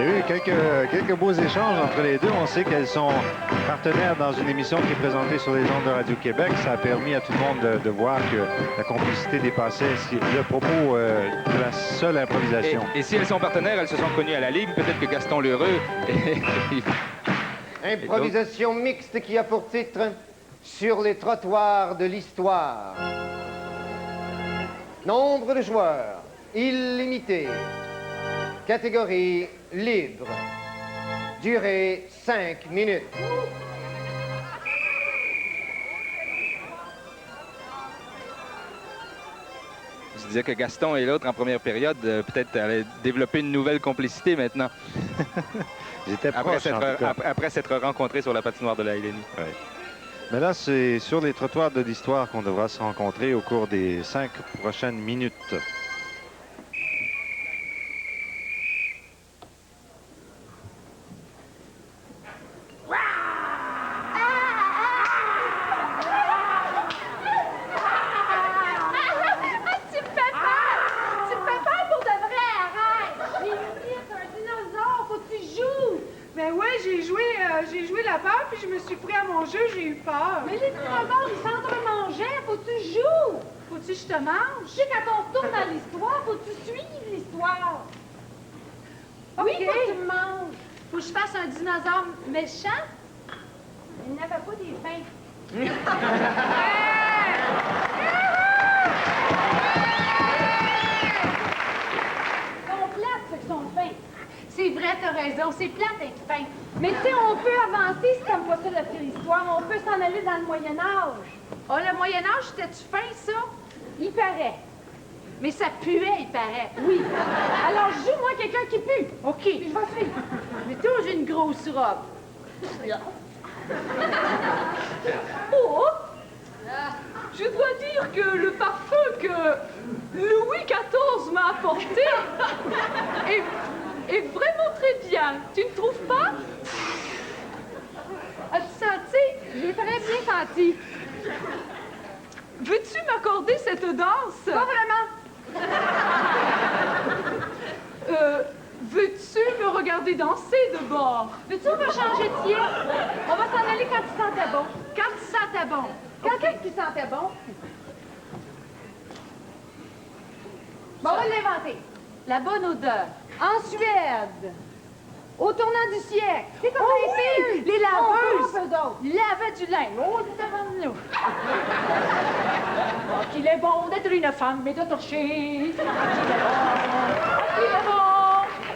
Il y a eu quelques beaux échanges entre les deux. On sait qu'elles sont partenaires dans une émission qui est présentée sur les ondes de Radio-Québec. Ça a permis à tout le monde de voir que la complicité dépassait le propos de la seule improvisation. Et si elles sont partenaires, elles se sont connues à la Ligue. Peut-être que Gaston Lheureux... Improvisation mixte qui a pour titre « Sur les trottoirs de l'histoire ». Nombre de joueurs, illimité. Catégorie libre. Durée 5 minutes. Je disais que Gaston et l'autre en première période, peut-être allaient développer une nouvelle complicité maintenant. J'étais proche, après s'être rencontrés sur la patinoire de la Hélénie. Ouais. Mais là, c'est sur les trottoirs de l'histoire qu'on devra se rencontrer au cours des 5 prochaines minutes. J'ai joué la peur, puis je me suis pris à mon jeu, j'ai eu peur. Mais les dinosaures, ils s'entremangeaient, faut que tu joues. Faut-tu que je te mange? Tu sais, quand on retourne dans l'histoire, faut que tu suives l'histoire. Oui, OK. faut que tu me manges. Faut que je fasse un dinosaure méchant? Il n'avait pas des fins. Ils sont plates, ceux qui sont fins. C'est vrai, t'as raison, c'est plate d'être fin. Mais tu sais, on peut avancer si t'aimes pas ça, la l'histoire. On peut s'en aller dans le Moyen-Âge. Oh, le Moyen-Âge, c'était-tu fin, ça? Il paraît. Mais ça puait, il paraît. Oui. Alors, joue-moi quelqu'un qui pue. OK. Puis je vais suivre. Mais toi, j'ai une grosse robe. Oh! Je dois dire que le parfum que Louis XIV m'a apporté est vraiment très bien. Tu ne trouves pas? As-tu senti? J'ai très bien senti. Veux-tu m'accorder cette danse? Pas vraiment. Veux-tu me regarder danser de bord? Veux-tu, on va changer de pied? On va s'en aller quand tu sentais bon. Quand tu sentais bon. Quand est-ce que tu sentais bon? Bon, on va l'inventer. La bonne odeur. En Suède, au tournant du siècle. C'est comme Oh les oui, filles. les laveuses. On eux autres. Ils lavaient du linge. Oh, devant nous. Oh, qu'il est bon d'être une femme et de torcher. Qu'il est bon.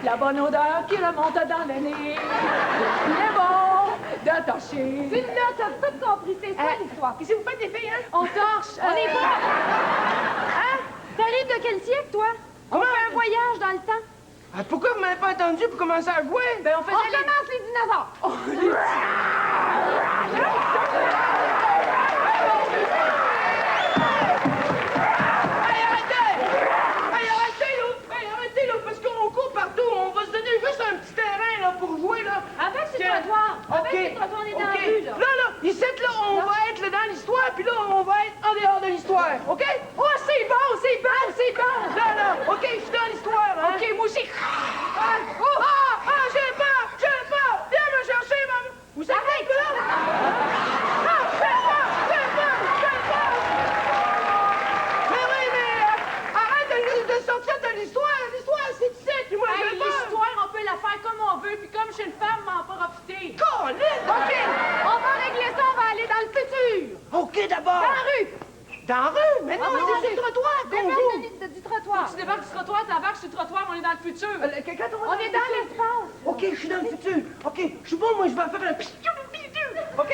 La bonne odeur qui remonte dans le nez. Il est bon de torcher. Tu l'as, t'as tout compris. C'est ça l'histoire. Qu'est-ce que vous faites, les filles, hein? On torche. On est pas. Hein? T'arrives de quel siècle, toi? On fait un voyage dans le temps. Ah, pourquoi vous m'avez pas attendu pour commencer à jouer? Ben, on On faisait recommence les dinosaures. Arrêtez, là, parce qu'on court partout. On va se donner juste un petit terrain, là, pour jouer, là. Avec ce Tiens. trottoir. Avec OK. ce trottoir, on est dans OK. la rue, là. Là, ici, là, on va être là, dans l'histoire, puis là, on va être en dehors de l'histoire, OK? Oh, c'est bon, c'est bon, c'est bon. Là, OK, je suis dans l'histoire, hein? OK, moi aussi. J'ai peur! Viens me chercher, maman! Vous savez Arrête. que là? J'ai peur! Mais oui, arrête de sortir de l'histoire! L'histoire, c'est ici, puis moi, Hey, j'ai peur! l'histoire, on peut la faire comme on veut, puis comme je suis une femme, m'en profiter. Colline! OK. On va régler ça. On va aller dans le futur. OK, d'abord! Dans la rue. Dans la rue? Mais non, Ah, c'est sur le trottoir qu'on joue! Débarque du trottoir. Tu débarques du trottoir, t'embarques sur le trottoir, on est dans le futur. Quand on On est dans l'espace. OK, je suis dans le futur. OK, je suis bon, moi, je vais faire un... OK?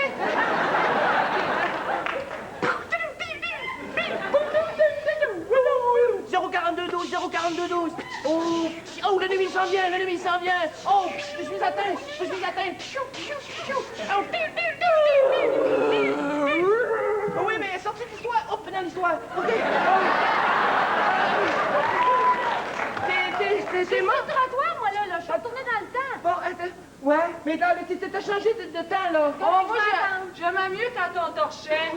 04212, 04212. Oh, l'ennemi s'en vient, l'ennemi s'en vient. Oh, je suis atteint, je suis atteint. Oh, oui, mais sortez de l'histoire. Hop, dans l'histoire. OK. C'est Moi, mort. le trottoir, moi, là. Je suis retournée dans le temps. Bon, attends. Ouais, mais t'as changé de temps, là. Oh, moi, j'aimais mieux quand on torchait.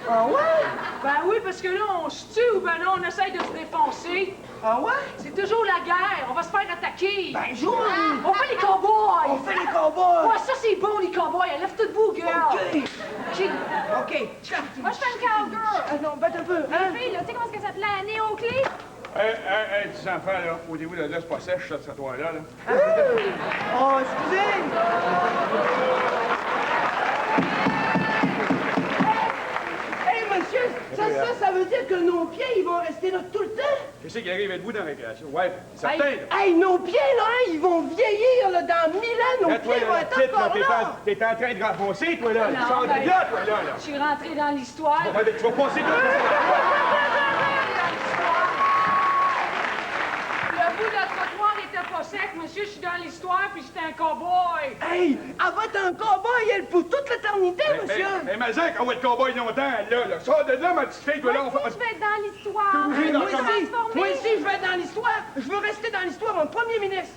Ah ouais? Ben oui, parce que là, on se tue ou ben là, on essaye de se défoncer. Ah ouais? C'est toujours la guerre. On va se faire attaquer. Ben, joue! On fait les cowboy. Lève-toi debout, girl. OK. Moi, je fais une cowgirl. Ah non, batte un peu, hein? La fille, là, tu sais comment est-ce que ça s'appelait? La néoclé? Hey, petits enfants, là, au début, là, c'est pas sèche, ça, cette toile-là, là. Oh, excusez! Hey, monsieur, ça veut dire que nos pieds, ils vont rester là tout le temps? Qu'est-ce qui arrive avec vous dans la récréation? Ouais, certain, là. Hey, nos pieds, là, hein, ils vont vieillir, là, dans 1000 ans, nos Là, toi, pieds vont là, être petite, là, encore là! t'es en train de renfoncer, toi, là. Non, Tu sors de ben- là, toi, là. Je suis rentrée dans l'histoire. Tu vas passer tout Le bout de trottoir était pas sec, monsieur. Je suis dans l'histoire, puis j'étais un cowboy. Hey, elle va être un cowboy, elle, pour toute l'éternité, monsieur! Mais Mazak, on va être cowboy longtemps, là. Sors de là, ma petite fille, toi, là. Moi aussi, je vais être dans l'histoire. Oui, Moi dans aussi, transformer. moi aussi, je vais être dans l'histoire. Je veux rester dans l'histoire en premier ministre.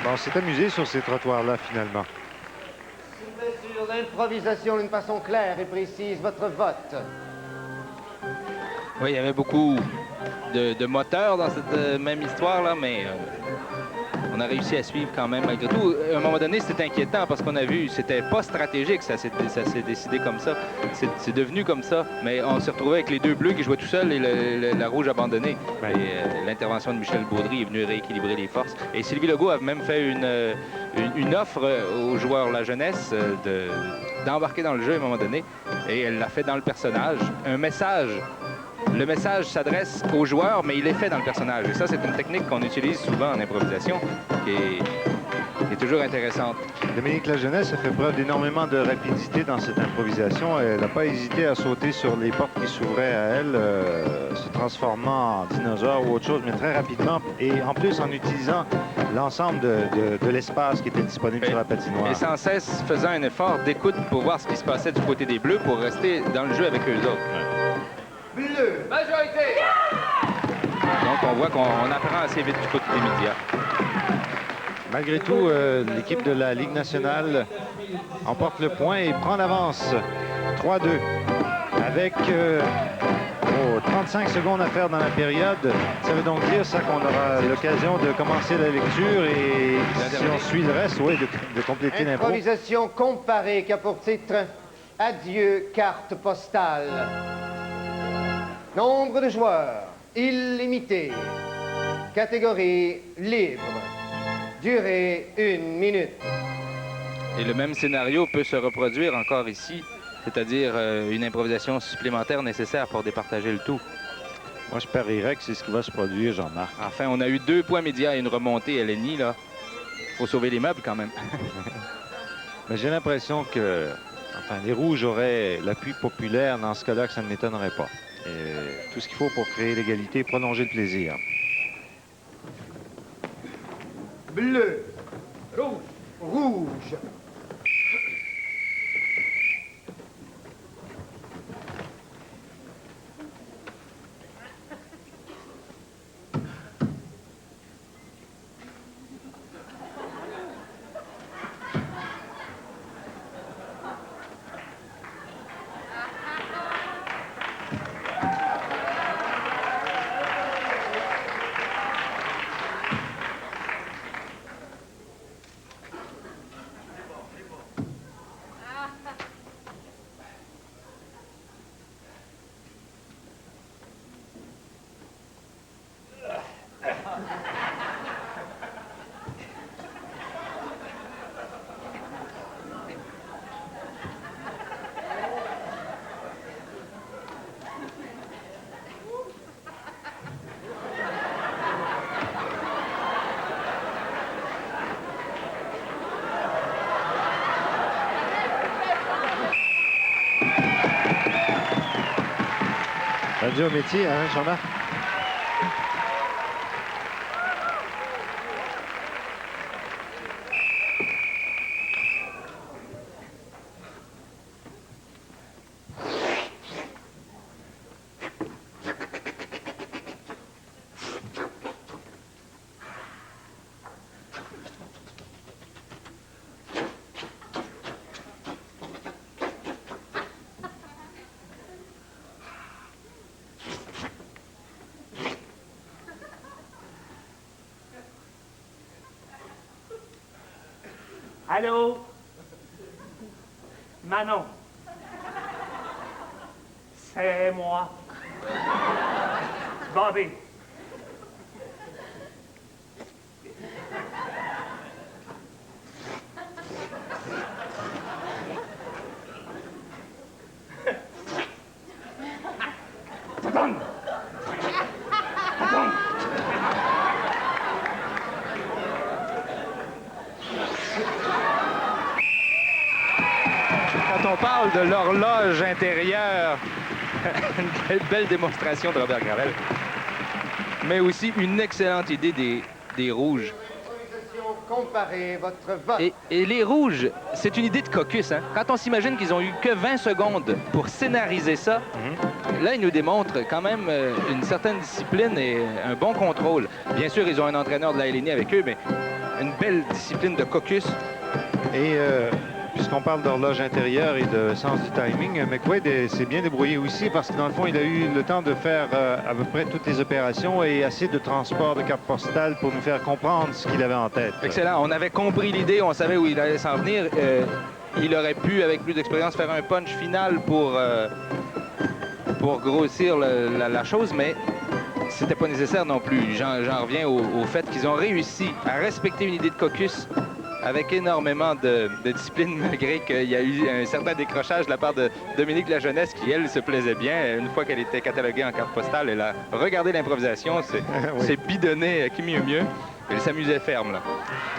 Bon, on s'est amusé sur ces trottoirs-là, finalement. S'il met sur l'improvisation d'une façon claire et précise votre vote. Oui, il y avait beaucoup de moteurs dans cette même histoire-là, mais on a réussi à suivre quand même malgré tout. À un moment donné, c'était inquiétant parce qu'on a vu, c'était pas stratégique, ça s'est décidé comme ça. C'est devenu comme ça, mais on s'est retrouvé avec les deux bleus qui jouaient tout seuls et la rouge abandonnée. Ouais. Et l'intervention de Michel Baudry est venue rééquilibrer les forces. Et Sylvie Legault a même fait une offre aux joueurs, la jeunesse, d'embarquer dans le jeu à un moment donné. Et elle l'a fait dans le personnage. Un message. Le message s'adresse aux joueurs, mais il est fait dans le personnage. Et ça, c'est une technique qu'on utilise souvent en improvisation, qui est toujours intéressante. Dominique Lajeunesse a fait preuve d'énormément de rapidité dans cette improvisation. Elle n'a pas hésité à sauter sur les portes qui s'ouvraient à elle, se transformant en dinosaure ou autre chose, mais très rapidement. Et en plus, en utilisant l'ensemble de l'espace qui était disponible sur la patinoire. Et sans cesse faisant un effort d'écoute pour voir ce qui se passait du côté des Bleus pour rester dans le jeu avec eux autres. Bleu. Majorité! Donc, on voit qu'on apprend assez vite du côté des médias. Malgré tout, l'équipe de la Ligue nationale emporte le point et prend l'avance 3-2 avec 35 secondes à faire dans la période. Ça veut donc dire ça qu'on aura l'occasion de commencer la lecture et si on suit le reste, oui, de compléter l'impro. Improvisation comparée qui a pour titre Adieu, carte postale. Nombre de joueurs, illimité. Catégorie libre. Durée 1 minute. Et le même scénario peut se reproduire encore ici, c'est-à-dire une improvisation supplémentaire nécessaire pour départager le tout. Moi, je parierais que c'est ce qui va se produire, Jean-Marc. Enfin, on a eu 2 points médias et une remontée à l'ENI, là. Faut sauver les meubles, quand même. Mais j'ai l'impression que les Rouges auraient l'appui populaire. Dans ce cas-là, que ça ne m'étonnerait pas. Et tout ce qu'il faut pour créer l'égalité et prolonger le plaisir. Bleu. Rouge. Rouge. Radio métier, hein, Jean-Marc? Allô? Manon. C'est moi. Bobby. Pardon. Pardon. Quand on parle de l'horloge intérieure, une belle démonstration de Robert Gravel, mais aussi une excellente idée des Rouges. Comparez votre vote. Et les Rouges, c'est une idée de caucus. Hein? Quand on s'imagine qu'ils ont eu que 20 secondes pour scénariser ça, là, ils nous démontrent quand même une certaine discipline et un bon contrôle. Bien sûr, ils ont un entraîneur de la LNI avec eux, mais une belle discipline de caucus. Et puisqu'on parle d'horloge intérieure et de sens du timing, McQuaid s'est bien débrouillé aussi parce que dans le fond, il a eu le temps de faire à peu près toutes les opérations et assez de transport de cartes postales pour nous faire comprendre ce qu'il avait en tête. Excellent. On avait compris l'idée, on savait où il allait s'en venir. Il aurait pu, avec plus d'expérience, faire un punch final pour grossir la chose, mais c'était pas nécessaire non plus. J'en reviens au fait qu'ils ont réussi à respecter une idée de caucus avec énormément de discipline, malgré qu'il y a eu un certain décrochage de la part de Dominique Lajeunesse, qui, elle, se plaisait bien. Une fois qu'elle était cataloguée en carte postale, elle a regardé l'improvisation, c'est bidonné qui mieux mieux. Elle s'amusait ferme, là.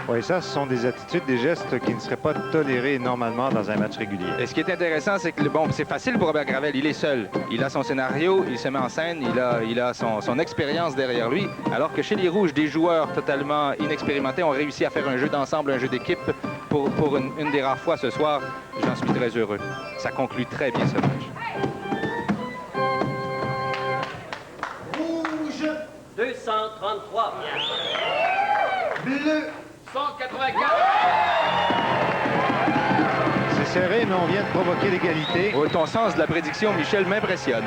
Oui, ça, ce sont des attitudes, des gestes qui ne seraient pas tolérés normalement dans un match régulier. Et ce qui est intéressant, c'est que, bon, c'est facile pour Robert Gravel. Il est seul. Il a son scénario, il se met en scène, il a son expérience derrière lui. Alors que chez les Rouges, des joueurs totalement inexpérimentés ont réussi à faire un jeu d'ensemble, un jeu d'équipe pour une des rares fois ce soir. J'en suis très heureux. Ça conclut très bien ce match. Rouge, 233. bleu. 184. C'est serré, mais on vient de provoquer l'égalité. Oh, ton sens de la prédiction, Michel, m'impressionne.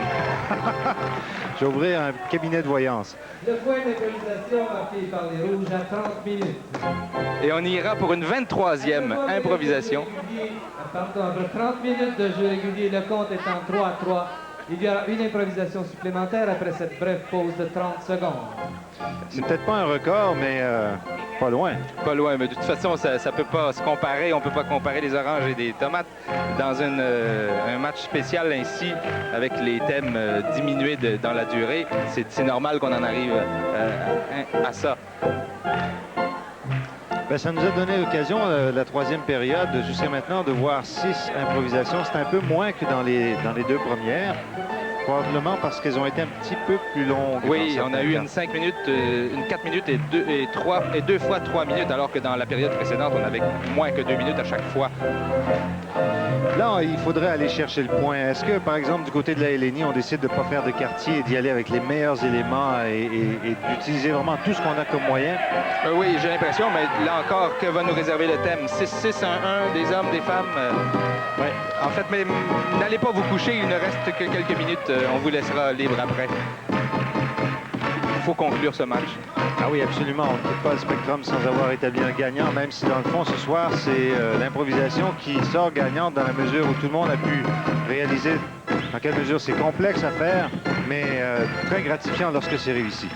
Je vais ouvrir un cabinet de voyance. Le point d'improvisation marqué par les Rouges à 30 minutes. Et on ira pour une 23e improvisation. Pardon, après 30 minutes de jeu régulier, le compte est en 3-3. Il y aura une improvisation supplémentaire après cette brève pause de 30 secondes. C'est peut-être pas un record, mais pas loin. Pas loin, mais de toute façon, ça peut pas se comparer. On peut pas comparer les oranges et des tomates dans un match spécial ainsi, avec les thèmes diminués dans la durée. C'est normal qu'on en arrive à ça. Bien, ça nous a donné l'occasion, la troisième période, jusqu'à maintenant, de voir 6 improvisations. C'est un peu moins que dans les 2 premières. Probablement parce qu'elles ont été un petit peu plus longues. Oui, on a eu une 5 minutes, une 4 minutes et 2 fois 3 minutes, alors que dans la période précédente, on avait moins que 2 minutes à chaque fois. Là, il faudrait aller chercher le point. Est-ce que, par exemple, du côté de la LNI, on décide de ne pas faire de quartier et d'y aller avec les meilleurs éléments et d'utiliser vraiment tout ce qu'on a comme moyen? Oui, j'ai l'impression, mais là encore, que va nous réserver le thème? 6-6-1-1, des hommes, des femmes? Ouais. En fait, mais n'allez pas vous coucher, il ne reste que quelques minutes. On vous laissera libre après. Il faut conclure ce match. Ah oui, absolument. On ne quitte pas le Spectrum sans avoir établi un gagnant, même si dans le fond, ce soir, c'est l'improvisation qui sort gagnante dans la mesure où tout le monde a pu réaliser dans quelle mesure c'est complexe à faire, mais très gratifiant lorsque c'est réussi.